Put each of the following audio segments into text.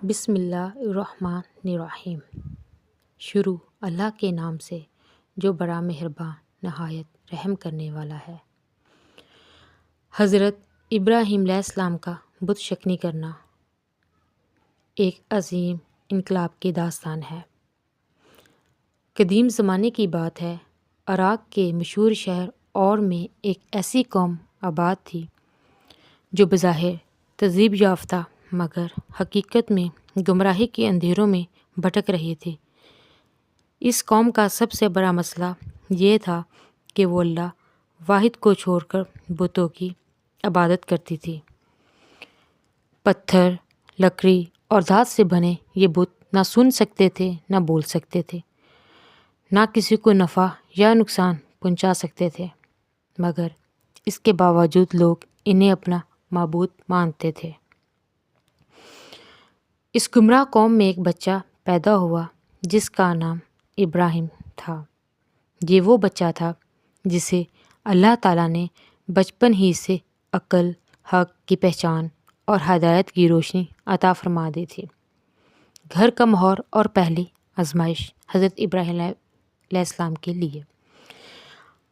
بسم اللہ الرحمن الرحیم۔ شروع اللہ کے نام سے جو بڑا مہربان نہایت رحم کرنے والا ہے۔ حضرت ابراہیم علیہ السلام کا بت شکنی کرنا ایک عظیم انقلاب کی داستان ہے۔ قدیم زمانے کی بات ہے، عراق کے مشہور شہر اور میں ایک ایسی قوم آباد تھی جو بظاہر تہذیب یافتہ مگر حقیقت میں گمراہی کے اندھیروں میں بھٹک رہے تھے۔ اس قوم کا سب سے بڑا مسئلہ یہ تھا کہ وہ اللہ واحد کو چھوڑ کر بتوں کی عبادت کرتی تھی۔ پتھر، لکڑی اور دھات سے بنے یہ بت نہ سن سکتے تھے، نہ بول سکتے تھے، نہ کسی کو نفع یا نقصان پہنچا سکتے تھے، مگر اس کے باوجود لوگ انہیں اپنا معبود مانتے تھے۔ اس گمراہ قوم میں ایک بچہ پیدا ہوا جس کا نام ابراہیم تھا۔ یہ وہ بچہ تھا جسے اللہ تعالیٰ نے بچپن ہی سے عقل، حق کی پہچان اور ہدایت کی روشنی عطا فرما دی تھی۔ گھر کا ماحول اور پہلی آزمائش حضرت ابراہیم علیہ السلام کے لیے۔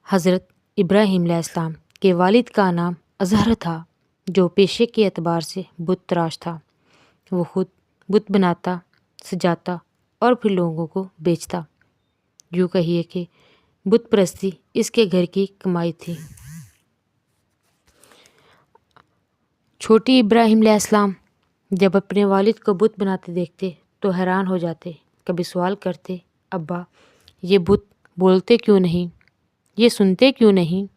حضرت ابراہیم علیہ السلام کے والد کا نام ازہر تھا، جو پیشے کے اعتبار سے بت تراش تھا۔ وہ خود بت بناتا، سجاتا اور پھر لوگوں کو بیچتا۔ یوں کہیے کہ بت پرستی اس کے گھر کی کمائی تھی۔ چھوٹی ابراہیم علیہ السلام جب اپنے والد کو بت بناتے دیکھتے تو حیران ہو جاتے۔ کبھی سوال کرتے، ابا یہ بت بولتے کیوں نہیں؟ یہ سنتے کیوں نہیں؟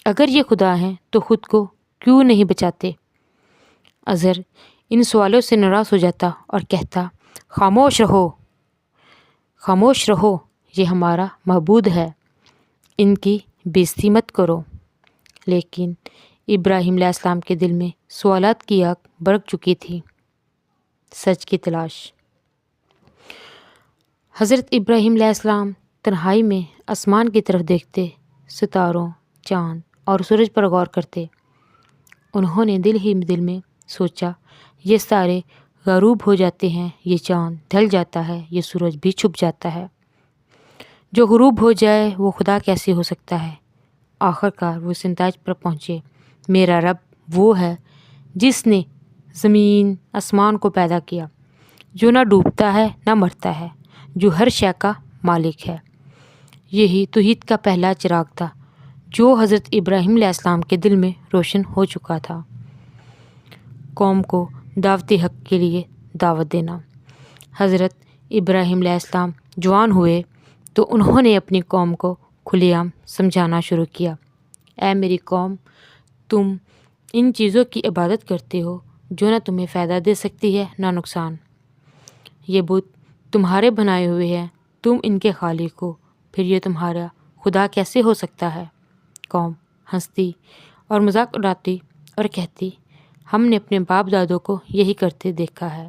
اگر یہ خدا ہیں تو خود کو کیوں نہیں بچاتے؟ ازہر ان سوالوں سے ناراض ہو جاتا اور کہتا، خاموش رہو، خاموش رہو، یہ ہمارا معبود ہے، ان کی بے عزتی مت کرو۔ لیکن ابراہیم علیہ السلام کے دل میں سوالات کی آگ بھڑک چکی تھی۔ سچ کی تلاش۔ حضرت ابراہیم علیہ السلام تنہائی میں آسمان کی طرف دیکھتے، ستاروں، چاند اور سورج پر غور کرتے۔ انہوں نے دل ہی دل میں سوچا، یہ ستارے غروب ہو جاتے ہیں، یہ چاند ڈھل جاتا ہے، یہ سورج بھی چھپ جاتا ہے۔ جو غروب ہو جائے وہ خدا کیسے ہو سکتا ہے؟ آخر کار وہ اس نتائج پر پہنچے، میرا رب وہ ہے جس نے زمین آسمان کو پیدا کیا، جو نہ ڈوبتا ہے نہ مرتا ہے، جو ہر شے کا مالک ہے۔ یہی توحید کا پہلا چراغ تھا جو حضرت ابراہیم علیہ السلام کے دل میں روشن ہو چکا تھا۔ قوم کو دعوت حق کے لیے دعوت دینا۔ حضرت ابراہیم علیہ السلام جوان ہوئے تو انہوں نے اپنی قوم کو کھلے عام سمجھانا شروع کیا، اے میری قوم، تم ان چیزوں کی عبادت کرتے ہو جو نہ تمہیں فائدہ دے سکتی ہے نہ نقصان۔ یہ بت تمہارے بنائے ہوئے ہیں، تم ان کے خالق ہو، پھر یہ تمہارا خدا کیسے ہو سکتا ہے؟ قوم ہنستی اور مذاق اڑاتی اور کہتی، ہم نے اپنے باپ دادوں کو یہی کرتے دیکھا ہے۔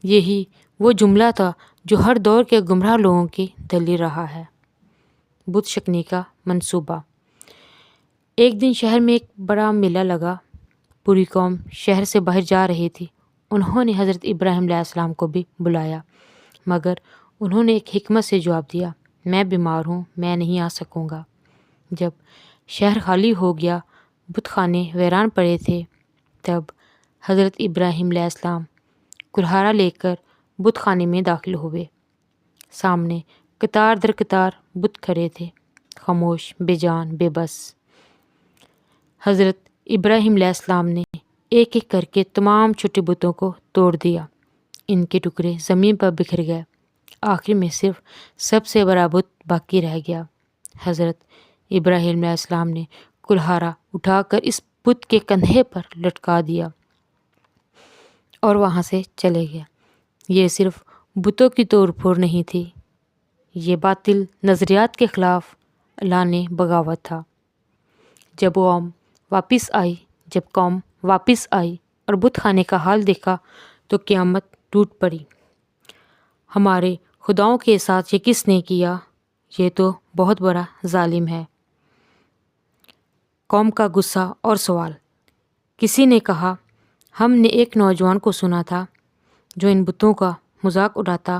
یہی وہ جملہ تھا جو ہر دور کے گمراہ لوگوں کی دلیل رہا ہے۔ بت شکنی کا منصوبہ۔ ایک دن شہر میں ایک بڑا میلہ لگا۔ پوری قوم شہر سے باہر جا رہی تھی۔ انہوں نے حضرت ابراہیم علیہ السلام کو بھی بلایا، مگر انہوں نے ایک حکمت سے جواب دیا، میں بیمار ہوں، میں نہیں آ سکوں گا۔ جب شہر خالی ہو گیا، بت خانے ویران پڑے تھے، تب حضرت ابراہیم علیہ السلام کلہاڑا لے کر بت خانے میں داخل ہوئے۔ سامنے قطار در قطار بت کھڑے تھے، خاموش، بے جان، بے بس۔ حضرت ابراہیم علیہ السلام نے ایک ایک کر کے تمام چھوٹے بتوں کو توڑ دیا۔ ان کے ٹکڑے زمین پر بکھر گئے۔ آخر میں صرف سب سے بڑا بت باقی رہ گیا۔ حضرت ابراہیم علیہ السلام نے کلہاڑا اٹھا کر اس بت کے کندھے پر لٹکا دیا اور وہاں سے چلے گئے۔ یہ صرف بتوں کی توڑ پھوڑ نہیں تھی، یہ باطل نظریات کے خلاف اعلان بغاوت تھا۔ جب قوم واپس آئی اور بت خانے کا حال دیکھا تو قیامت ٹوٹ پڑی۔ ہمارے خداؤں کے ساتھ یہ کس نے کیا؟ یہ تو بہت بڑا ظالم ہے۔ قوم کا غصہ اور سوال۔ کسی نے کہا، ہم نے ایک نوجوان کو سنا تھا جو ان بتوں کا مذاق اڑاتا،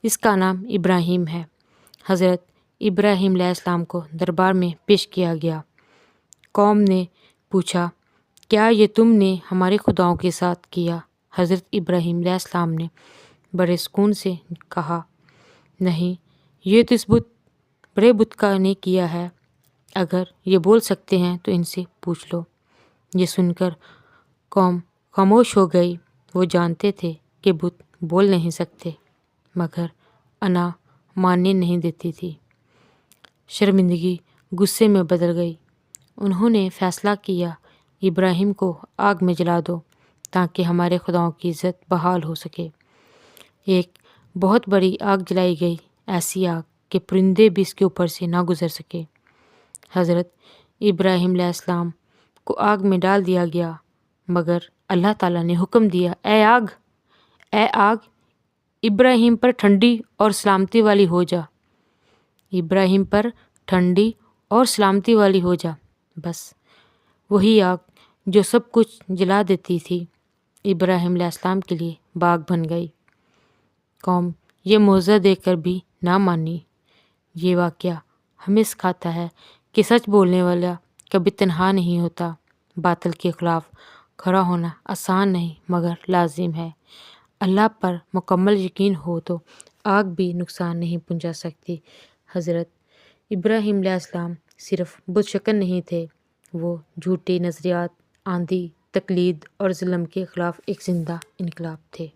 اس کا نام ابراہیم ہے۔ حضرت ابراہیم علیہ السلام کو دربار میں پیش کیا گیا۔ قوم نے پوچھا، کیا یہ تم نے ہمارے خداؤں کے ساتھ کیا؟ حضرت ابراہیم علیہ السلام نے بڑے سکون سے کہا، نہیں، یہ تو اس بڑے بت کا نے کیا ہے۔ اگر یہ بول سکتے ہیں تو ان سے پوچھ لو۔ یہ سن کر قوم خاموش ہو گئی۔ وہ جانتے تھے کہ بت بول نہیں سکتے، مگر انا ماننے نہیں دیتی تھی۔ شرمندگی غصے میں بدل گئی۔ انہوں نے فیصلہ کیا، ابراہیم کو آگ میں جلا دو تاکہ ہمارے خداؤں کی عزت بحال ہو سکے۔ ایک بہت بڑی آگ جلائی گئی، ایسی آگ کہ پرندے بھی اس کے اوپر سے نہ گزر سکے۔ حضرت ابراہیم علیہ السلام کو آگ میں ڈال دیا گیا، مگر اللہ تعالیٰ نے حکم دیا، اے آگ ابراہیم پر ٹھنڈی اور سلامتی والی ہو جا، ابراہیم پر ٹھنڈی اور سلامتی والی ہو جا۔ بس وہی آگ جو سب کچھ جلا دیتی تھی، ابراہیم علیہ السلام کے لیے باغ بن گئی۔ قوم یہ معجزہ دیکھ کر بھی نہ مانی۔ یہ واقعہ ہمیں سکھاتا ہے کہ سچ بولنے والا کبھی تنہا نہیں ہوتا۔ باطل کے خلاف کھڑا ہونا آسان نہیں مگر لازم ہے۔ اللہ پر مکمل یقین ہو تو آگ بھی نقصان نہیں پہنچا سکتی۔ حضرت ابراہیم علیہ السلام صرف بت شکن نہیں تھے، وہ جھوٹے نظریات، آندھی، تقلید اور ظلم کے خلاف ایک زندہ انقلاب تھے۔